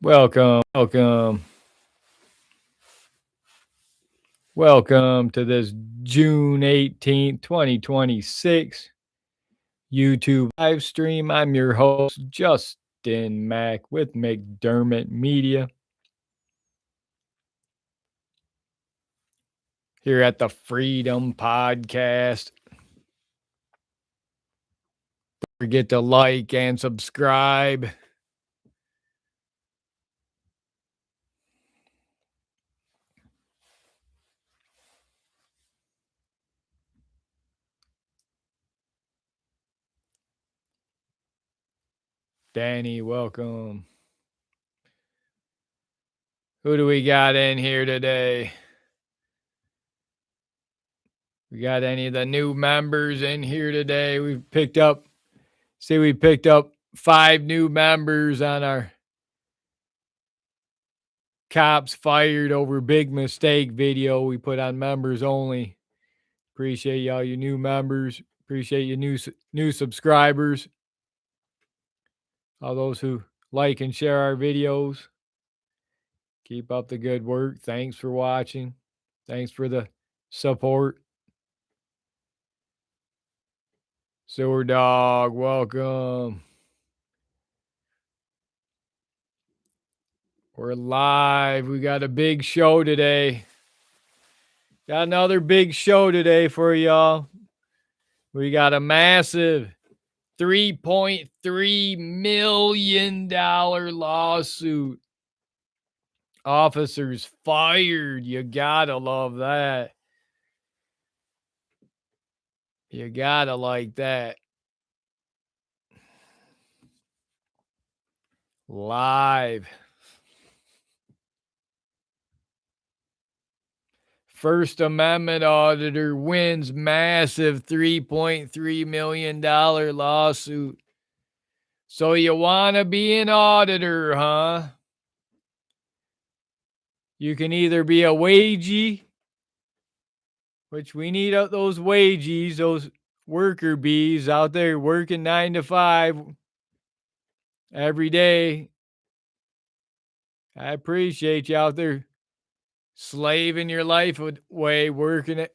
Welcome to this June 18th, 2026 YouTube live stream. I'm your host, Justin Mack with McDermott Media here at the Freedom Podcast. Don't forget to like and subscribe. Danny, welcome. Who do we got in here today? We got any of the new members in here today? We picked up 5 new members on our cops fired over big mistake video we put on members only. Appreciate y'all, you new members. Appreciate you new subscribers. All those who like and share our videos. Keep up the good work. Thanks for watching. Thanks for the support. Sewer Dog, welcome. We're live. We got a big show today. Got another big show today for y'all. We got a massive $3.3 million lawsuit. Officers fired. You gotta love that. You gotta like that. Live. First Amendment auditor wins massive $3.3 million lawsuit. So you want to be an auditor, huh? You can either be a wagee, which we need those wagees, those worker bees out there working 9 to 5 every day. I appreciate you out there slaving your life away, working it,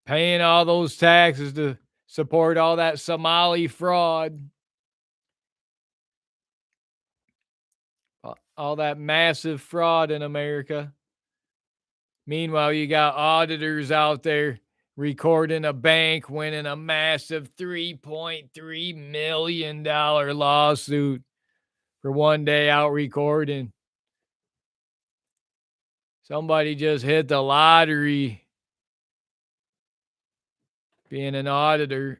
paying all those taxes to support all that Somali fraud. All that massive fraud in America. Meanwhile, you got auditors out there recording a bank winning a massive $3.3 million lawsuit for one day out recording. Somebody just hit the lottery being an auditor.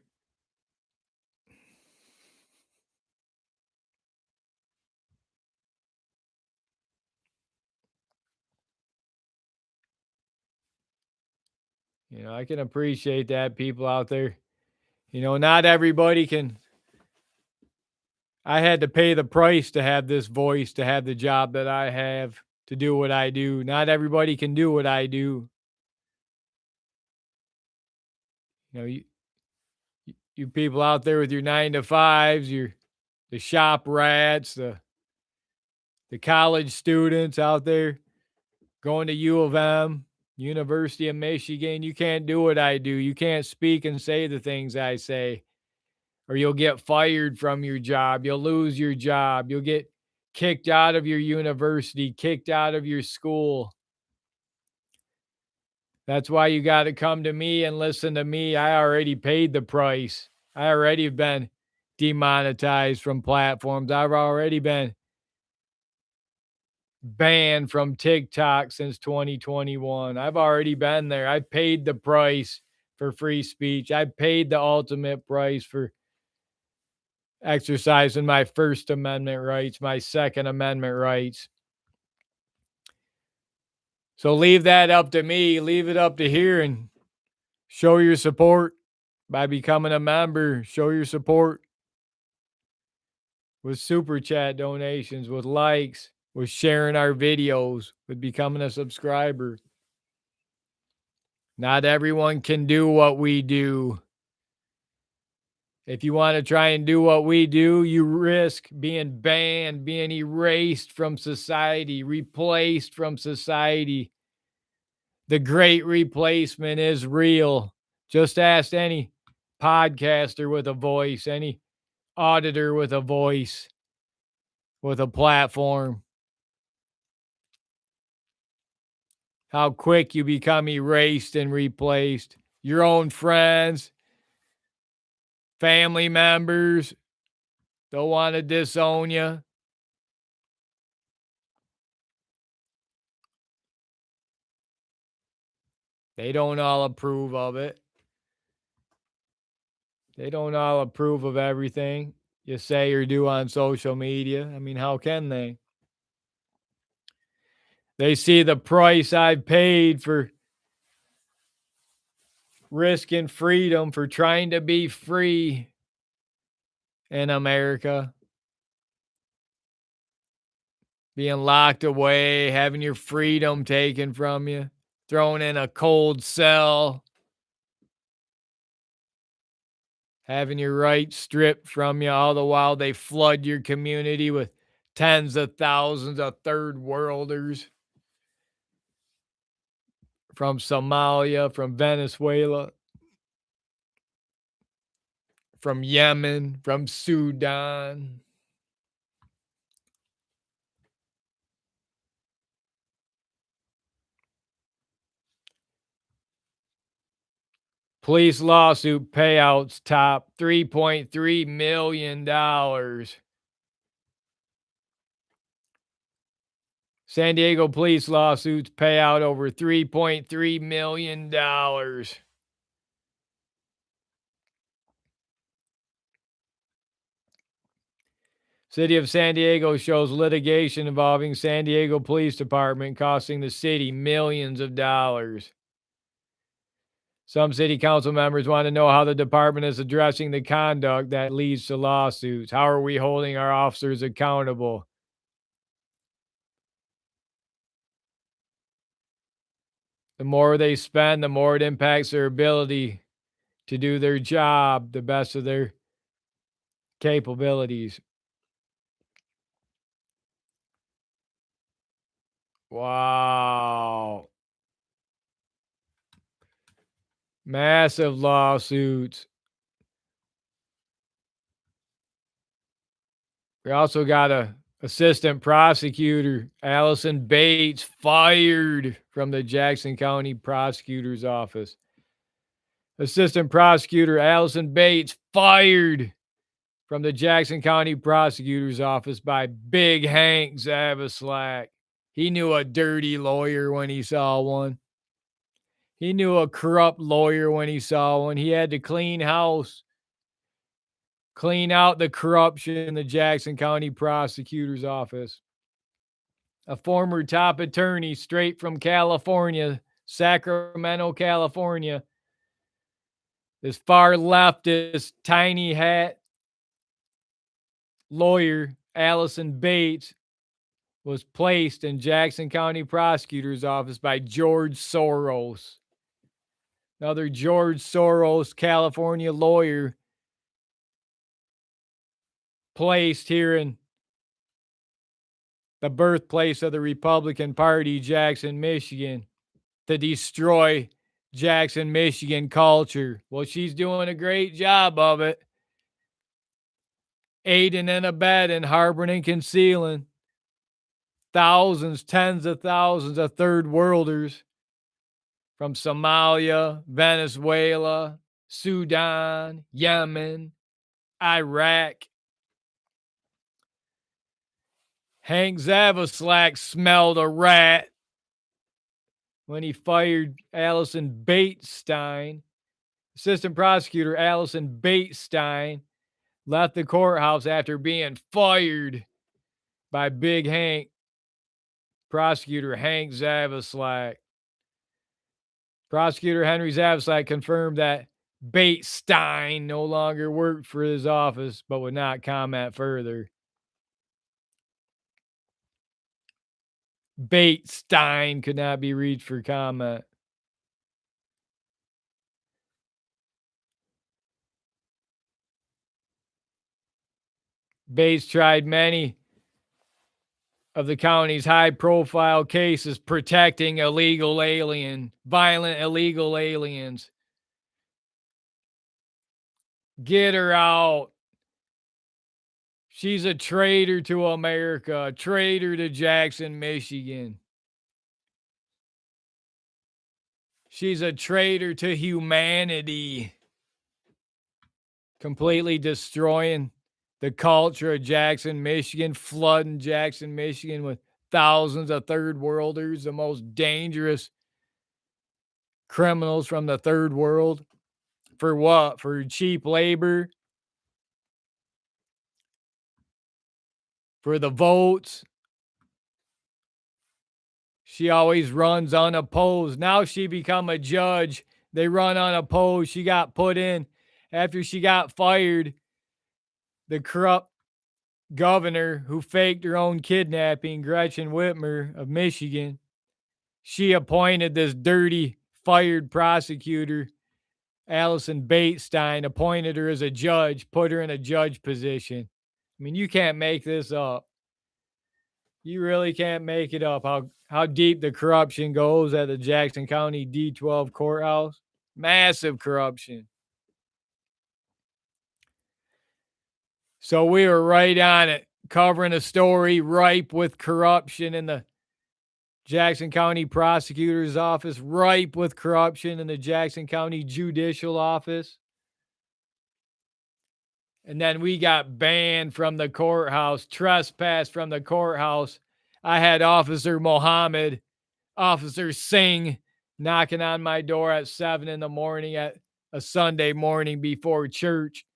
You know, I can appreciate that, people out there. You know, not everybody can. I had to pay the price to have this voice, to have the job that I have, to do what I do. Not everybody can do what I do. You know, you people out there with your 9 to 5s, the shop rats, the college students out there going to U of M, University of Michigan, you can't do what I do. You can't speak and say the things I say, or you'll get fired from your job. You'll lose your job. You'll get kicked out of your university, kicked out of your school. That's why you got to come to me and listen to me. I already paid the price. I already have been demonetized from platforms. I've already been banned from TikTok since 2021. I've already been there. I paid the price for free speech. I paid the ultimate price for exercising my First Amendment rights, my Second Amendment rights. So leave that up to me. Leave it up to here and show your support by becoming a member. Show your support with super chat donations, with likes, with sharing our videos, with becoming a subscriber. Not everyone can do what we do. If you want to try and do what we do, you risk being banned, being erased from society, replaced from society. The great replacement is real. Just ask any podcaster with a voice, any auditor with a voice, with a platform. How quick you become erased and replaced. Your own friends, family members don't want to disown you. They don't all approve of it. They don't all approve of everything you say or do on social media. I mean, how can they? They see the price I've paid for risking freedom, for trying to be free in America. Being locked away, having your freedom taken from you, thrown in a cold cell, having your rights stripped from you, all the while they flood your community with tens of thousands of third worlders from Somalia, from Venezuela, from Yemen, from Sudan. Police lawsuit payouts top $3.3 million. San Diego police lawsuits pay out over $3.3 million. City of San Diego shows litigation involving San Diego Police Department costing the city millions of dollars. Some city council members want to know how the department is addressing the conduct that leads to lawsuits. How are we holding our officers accountable? The more they spend, the more it impacts their ability to do their job the best of their capabilities. Wow. Massive lawsuits. We also got a assistant prosecutor, Allison Bates, fired from the Jackson County Prosecutor's Office. Assistant prosecutor Allison Bates fired from the Jackson County Prosecutor's Office by Big Hank Zavaslak. He knew a dirty lawyer when he saw one. He knew a corrupt lawyer when he saw one. He had to clean house, clean out the corruption in the Jackson County Prosecutor's Office. A former top attorney straight from California, Sacramento, California. This far leftist, tiny hat lawyer, Allison Bates, was placed in Jackson County Prosecutor's Office by George Soros. Another George Soros, California lawyer, placed here in the birthplace of the Republican Party, Jackson, Michigan, to destroy Jackson, Michigan culture. Well, she's doing a great job of it. Aiding and abetting, harboring and concealing thousands, tens of thousands of third worlders from Somalia, Venezuela, Sudan, Yemen, Iraq. Hank Zavaslak smelled a rat when he fired Allison Batestein. Assistant prosecutor Allison Batestein left the courthouse after being fired by Big Hank, prosecutor Hank Zavaslak. Prosecutor Henry Zavaslak confirmed that Batestein no longer worked for his office, but would not comment further. Batestein could not be reached for comment. Bates tried many of the county's high profile cases protecting violent illegal aliens. Get her out. She's a traitor to America, a traitor to Jackson, Michigan. She's a traitor to humanity. Completely destroying the culture of Jackson, Michigan, flooding Jackson, Michigan with thousands of third worlders, the most dangerous criminals from the third world. For what? For cheap labor? For the votes? She always runs unopposed. Now she become a judge. They run unopposed. She got put in after she got fired. The corrupt governor who faked her own kidnapping, Gretchen Whitmer of Michigan, she appointed this dirty, fired prosecutor, Allison Batestein, appointed her as a judge, put her in a judge position. I mean, you can't make this up. You really can't make it up how deep the corruption goes at the Jackson County D12 courthouse. Massive corruption. So we were right on it, covering a story ripe with corruption in the Jackson County Prosecutor's Office, ripe with corruption in the Jackson County Judicial Office. And then we got banned from the courthouse, trespassed from the courthouse. I had Officer Mohammed, Officer Singh knocking on my door at 7 in the morning at a Sunday morning before church.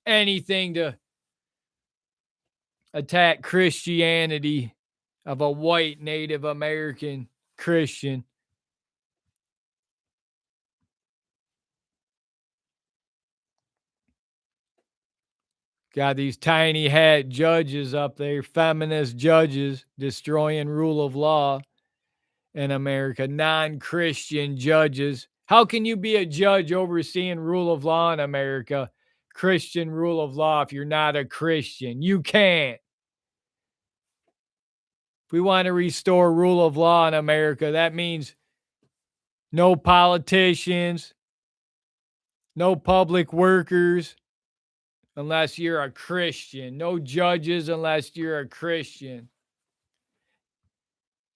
Anything to attack Christianity of a white Native American Christian. Got these tiny hat judges up there, feminist judges, destroying rule of law in America, non-Christian judges. How can you be a judge overseeing rule of law in America, Christian rule of law, if you're not a Christian? You can't. If we want to restore rule of law in America, that means no politicians, no public workers, unless you're a Christian. No judges unless you're a Christian.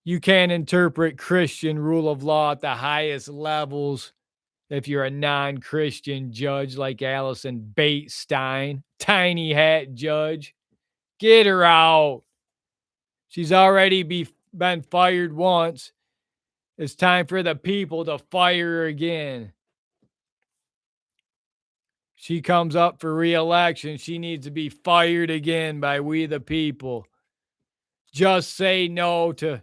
You can't interpret Christian rule of law at the highest levels if you're a non-Christian judge like Allison Batestein, tiny hat judge. Get her out. She's already been fired once. It's time for the people to fire her again. She comes up for re-election. She needs to be fired again by we the people. Just say no to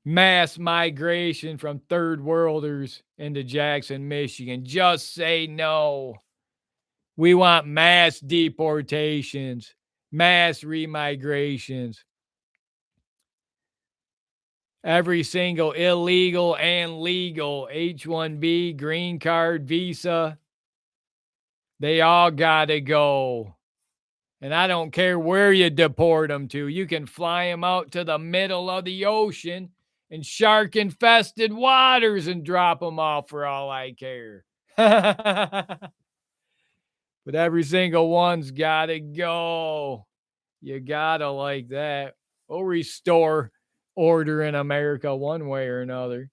mass migration from third worlders into Jackson, Michigan. Just say no. We want mass deportations, mass remigrations. Every single illegal and legal H-1B, green card, visa, they all got to go. And I don't care where you deport them to. You can fly them out to the middle of the ocean in shark-infested waters and drop them off for all I care. But every single one's got to go. You got to like that. We'll restore order in America one way or another.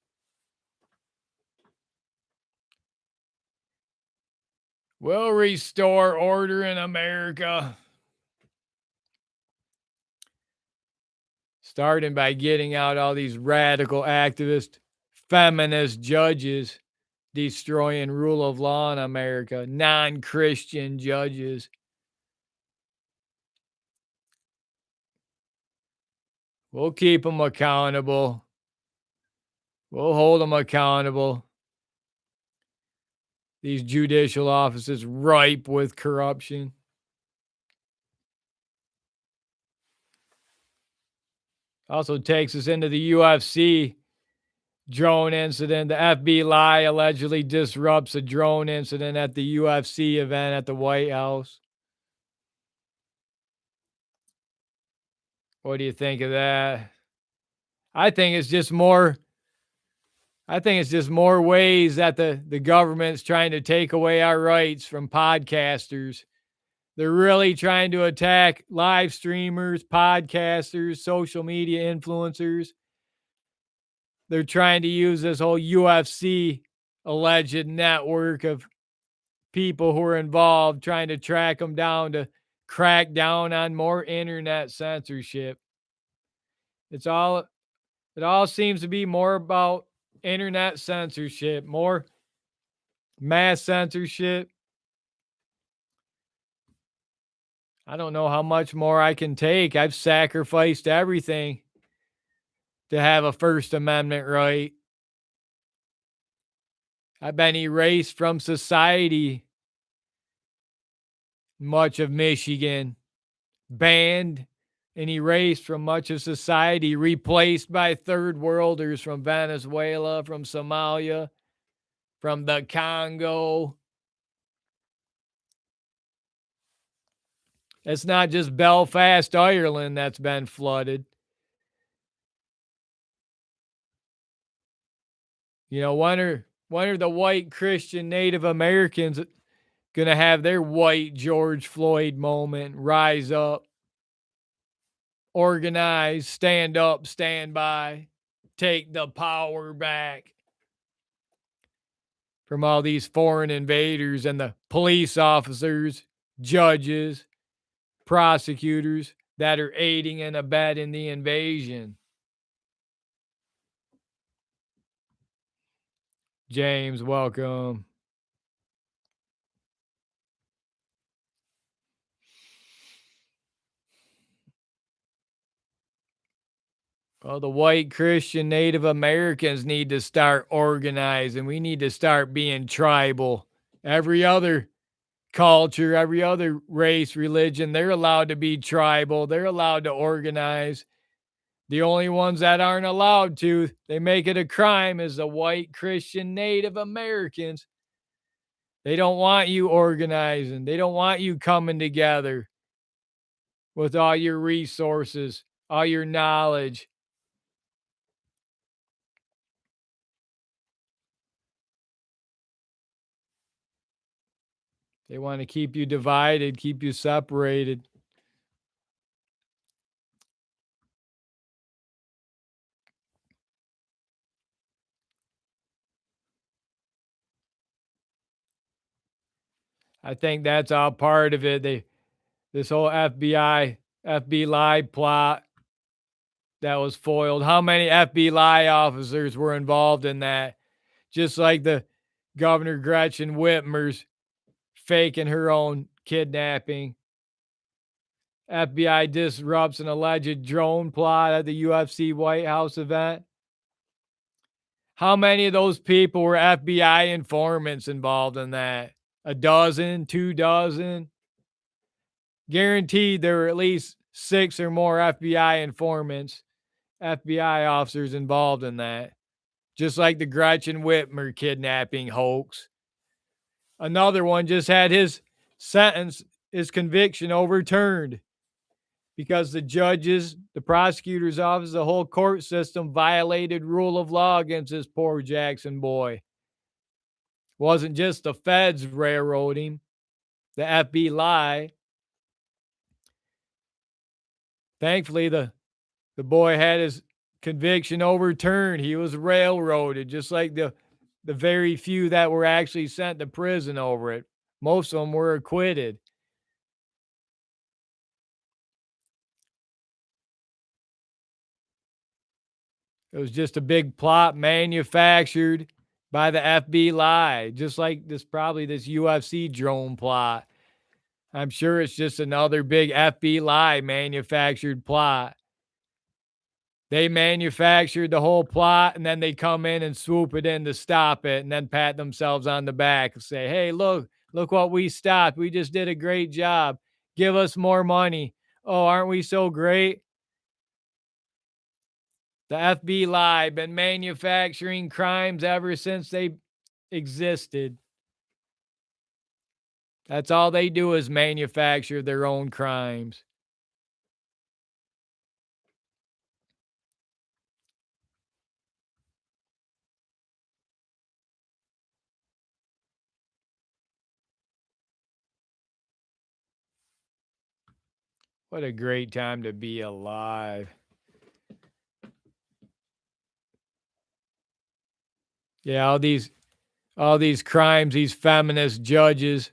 We'll restore order in America. Starting by getting out all these radical activist, feminist judges destroying rule of law in America, non-Christian judges. We'll keep them accountable. We'll hold them accountable. These judicial offices ripe with corruption. Also takes us into the UFC drone incident. The FBI allegedly disrupts a drone incident at the UFC event at the White House. What do you think of that? I think it's just more I think it's just more ways that the government's trying to take away our rights from podcasters. They're really trying to attack live streamers, podcasters, social media influencers. They're trying to use this whole UFC alleged network of people who are involved, trying to track them down to crack down on more internet censorship. It's all it all seems to be more about internet censorship, more mass censorship. I don't know how much more I can take. I've sacrificed everything to have a First Amendment right. I've been erased from society, much of Michigan, banned and erased from much of society, replaced by third worlders from Venezuela, from Somalia, from the Congo. It's not just Belfast, Ireland that's been flooded. You know, when are the white Christian Native Americans going to have their white George Floyd moment, rise up, organize, stand up, stand by, take the power back from all these foreign invaders and the police officers, judges, prosecutors that are aiding and abetting the invasion? James, welcome. Well, the white Christian Native Americans need to start organizing. We need to start being tribal. Every other culture, every other race, religion, they're allowed to be tribal. They're allowed to organize. The only ones that aren't allowed to, they make it a crime, is the white Christian Native Americans. They don't want you organizing. They don't want you coming together with all your resources, all your knowledge. They want to keep you divided, keep you separated. I think that's all part of it. This whole FBI plot that was foiled. How many FBI officers were involved in that? Just like the Governor Gretchen Whitmer's faking her own kidnapping. FBI disrupts an alleged drone plot at the UFC White House event. How many of those people were FBI informants involved in that? A dozen, 2 dozen? Guaranteed there were at least 6 or more FBI informants, FBI officers involved in that. Just like the Gretchen Whitmer kidnapping hoax. Another one just had his sentence, his conviction overturned because the judges, the prosecutor's office, the whole court system violated rule of law against this poor Jackson boy. Wasn't just the feds railroading, the FBI. Thankfully, the boy had his conviction overturned. He was railroaded, just like the very few that were actually sent to prison over it. Most of them were acquitted. It was just a big plot manufactured by the FBI, just like this UFC drone plot. I'm sure it's just another big FBI manufactured plot. They manufactured the whole plot and then they come in and swoop it in to stop it and then pat themselves on the back and say, hey, look what we stopped. We just did a great job. Give us more money. Oh, aren't we so great? The FBI been manufacturing crimes ever since they existed. That's all they do is manufacture their own crimes. What a great time to be alive. Yeah, all these crimes, these feminist judges,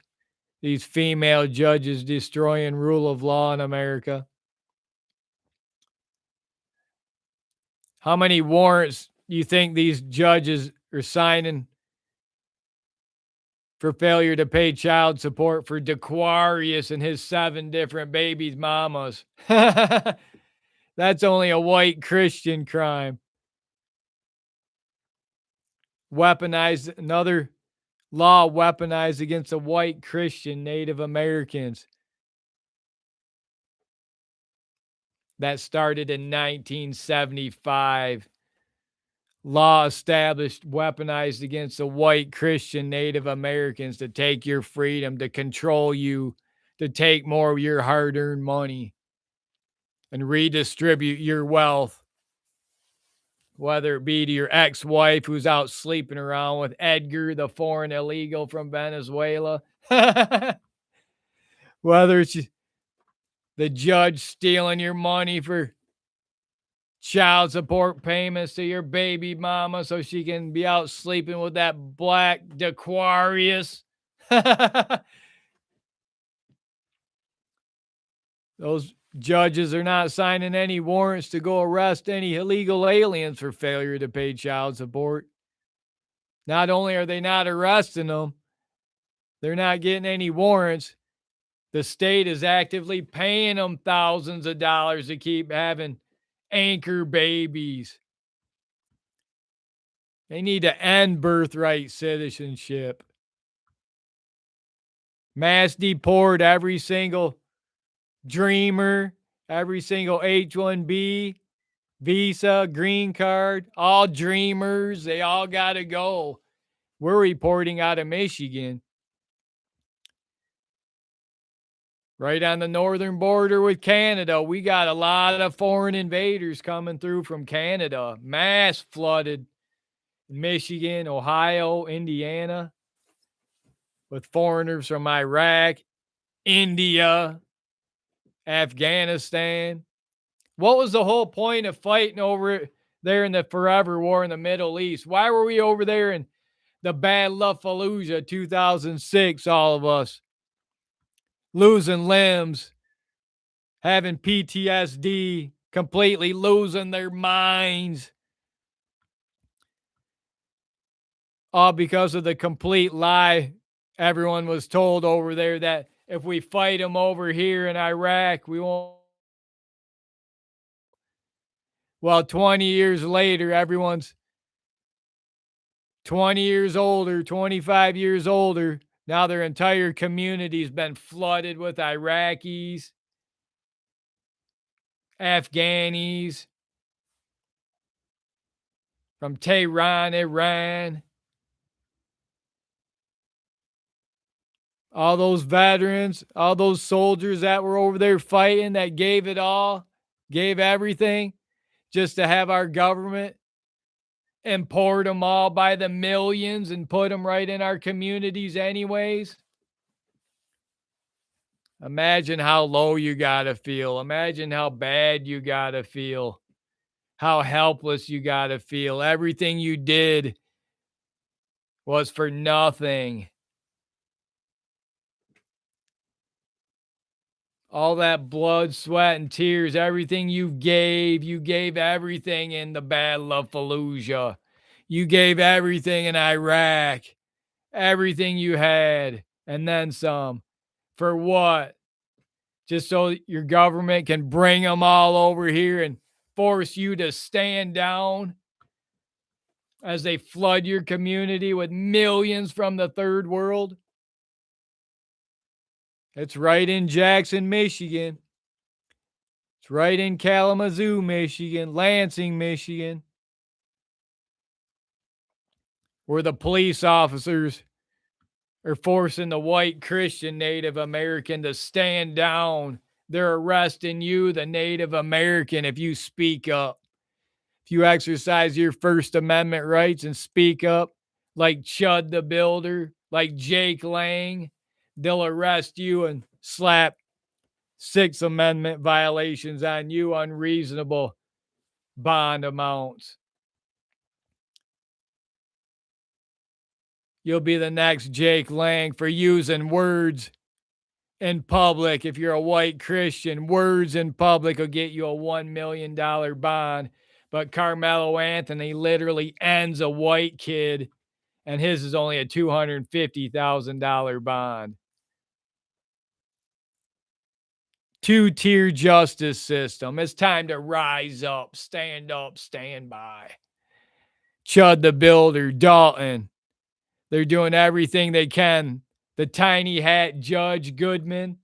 these female judges destroying rule of law in America. How many warrants do you think these judges are signing for failure to pay child support for Dequarius and his 7 different babies' mamas? That's only a white Christian crime. Weaponized, another law weaponized against the white Christian Native Americans. That started in 1975. Law established, weaponized against the white Christian Native Americans to take your freedom, to control you, to take more of your hard earned money and redistribute your wealth, whether it be to your ex wife who's out sleeping around with Edgar, the foreign illegal from Venezuela, whether it's the judge stealing your money for child support payments to your baby mama so she can be out sleeping with that black Dequarius. Those judges are not signing any warrants to go arrest any illegal aliens for failure to pay child support. Not only are they not arresting them, they're not getting any warrants. The state is actively paying them thousands of dollars to keep having anchor babies. They need to end birthright citizenship. Mass deport every single dreamer, every single H-1B, visa, green card, all dreamers. They all got to go. We're reporting out of Michigan, right on the northern border with Canada. We got a lot of foreign invaders coming through from Canada. Mass flooded Michigan, Ohio, Indiana, with foreigners from Iraq, India, Afghanistan. What was the whole point of fighting over there in the forever war in the Middle East? Why were we over there in the Battle of Fallujah 2006, all of us? Losing limbs, having PTSD, completely losing their minds. All because of the complete lie everyone was told over there that if we fight them over here in Iraq, we won't. Well, 20 years later, everyone's 20 years older, 25 years older. Now their entire community's been flooded with Iraqis, Afghanis, from Tehran, Iran. All those veterans, all those soldiers that were over there fighting, that gave it all, gave everything just to have our government import them all by the millions and put them right in our communities anyways. Imagine how low you gotta feel. Imagine how bad you gotta feel. How helpless you gotta feel. Everything you did was for nothing. All that blood, sweat, and tears, everything you gave everything in the Battle of Fallujah. You gave everything in Iraq, everything you had, and then some. For what? Just so your government can bring them all over here and force you to stand down as they flood your community with millions from the third world? It's right in Jackson, Michigan. It's right in Kalamazoo, Michigan, Lansing, Michigan, where the police officers are forcing the white Christian Native American to stand down. They're arresting you, the Native American, if you speak up. If you exercise your First Amendment rights and speak up like Chud the Builder, like Jake Lang, they'll arrest you and slap Sixth Amendment violations on you, unreasonable bond amounts. You'll be the next Jake Lang for using words in public. If you're a white Christian, words in public will get you a $1 million bond. But Carmelo Anthony literally ends a white kid, and his is only a $250,000 bond. Two-tier justice system. It's time to rise up, stand by. Chud the Builder, Dalton. They're doing everything they can. The tiny hat Judge Goodman.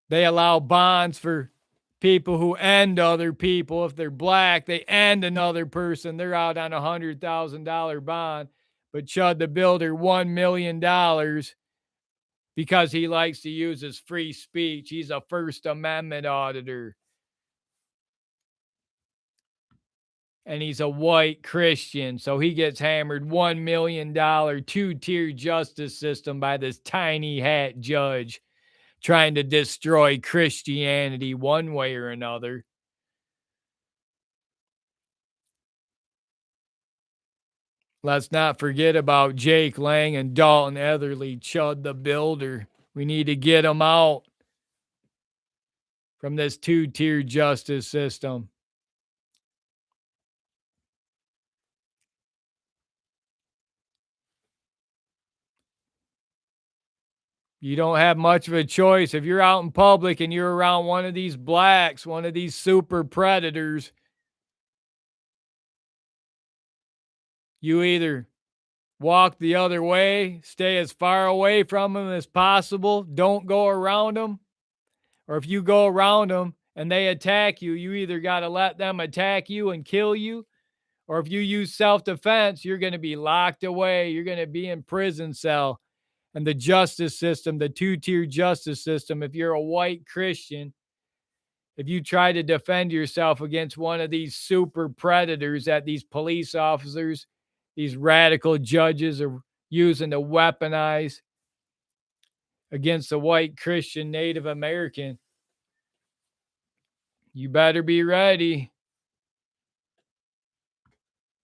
They allow bonds for people who end other people. If they're black, they end another person. They're out on a $100,000 bond. But Chud the Builder, $1 million because he likes to use his free speech. He's a First Amendment auditor. And he's a white Christian, so he gets hammered $1 million two-tier justice system by this tiny hat judge trying to destroy Christianity one way or another. Let's not forget about Jake Lang and Dalton Etherly, Chud the Builder. We need to get them out from this two-tier justice system. You don't have much of a choice. If you're out in public and you're around one of these blacks, one of these super predators, you either walk the other way, stay as far away from them as possible, don't go around them, or if you go around them and they attack you, you either got to let them attack you and kill you, or if you use self-defense, you're going to be locked away. You're going to be in prison cell. And the justice system, the two-tier justice system, if you're a white Christian, if you try to defend yourself against one of these super predators that these police officers, these radical judges are using to weaponize against the white Christian Native American, you better be ready.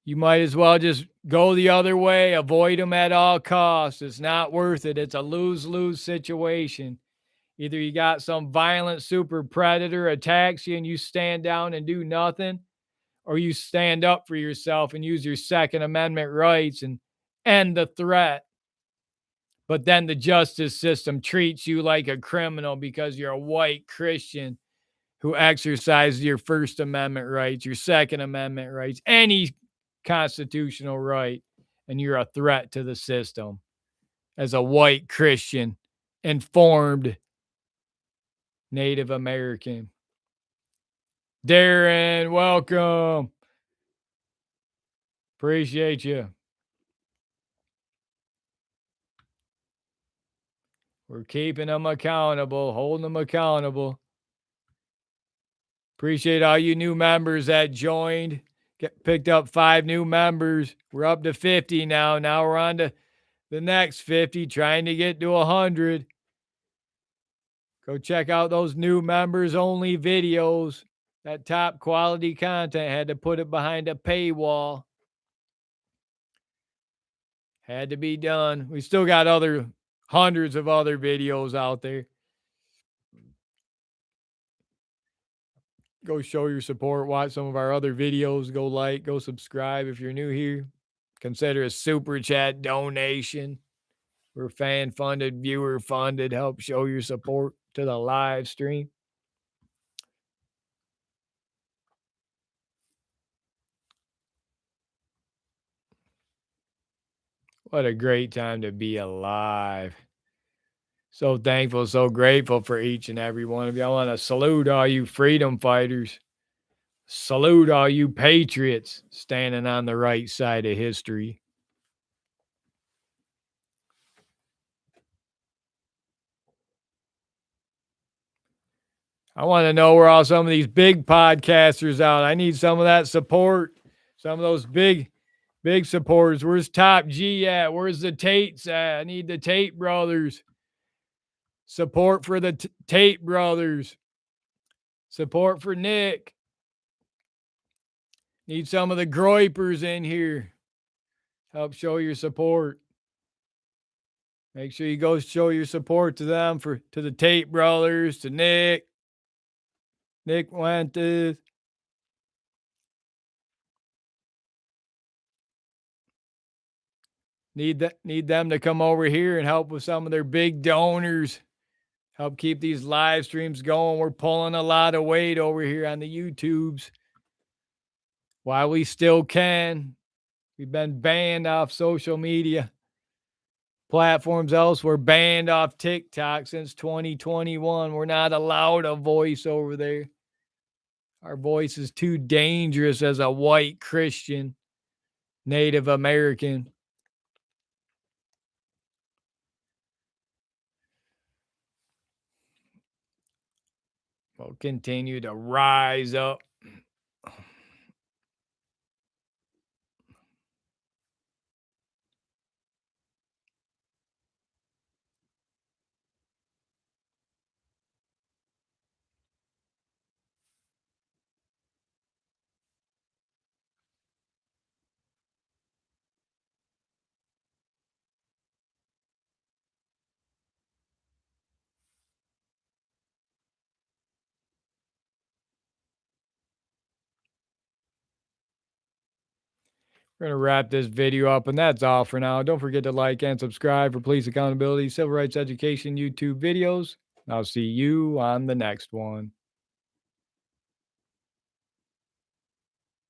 You might as well just go the other way, avoid them at all costs. It's not worth it. It's a lose-lose situation. Either you got some violent super predator attacks you and you stand down and do nothing, or you stand up for yourself and use your Second Amendment rights and end the threat. But then the justice system treats you like a criminal because you're a white Christian who exercises your First Amendment rights, your Second Amendment rights, any constitutional right, and you're a threat to the system as a white Christian, informed Native American. Darren, welcome. Appreciate you. We're keeping them accountable, holding them accountable. Appreciate all you new members that joined. Picked up 5 new members. We're up to 50 now. Now we're on to the next 50, trying to get to 100. Go check out those new members only videos. That top quality content, had to put it behind a paywall. Had to be done. We still got hundreds of other videos out there. Go show your support. Watch some of our other videos. Go like, go subscribe if you're new here. Consider a super chat donation. We're fan funded, viewer funded. Help show your support to the live stream. What a great time to be alive. So thankful, so grateful for each and every one of you. I want to salute all you freedom fighters. Salute all you patriots standing on the right side of history. I want to know where all some of these big podcasters out. I need some of that support. Some of those big supporters. Where's Top G at? Where's the Tates at? I need the Tate brothers. Support for the Tate brothers. Support for Nick. Need some of the Groypers in here. Help show your support. Make sure you go show your support to them, to the Tate brothers, to Nick Fuentes. Need them to come over here and help with some of their big donors. Help keep these live streams going. We're pulling a lot of weight over here on the YouTubes. While we still can. We've been banned off social media platforms else. We're banned off TikTok since 2021. We're not allowed a voice over there. Our voice is too dangerous as a white Christian, Native American. We'll continue to rise up. We're going to wrap this video up, and that's all for now. Don't forget to like and subscribe for police accountability, civil rights education YouTube videos. I'll see you on the next one.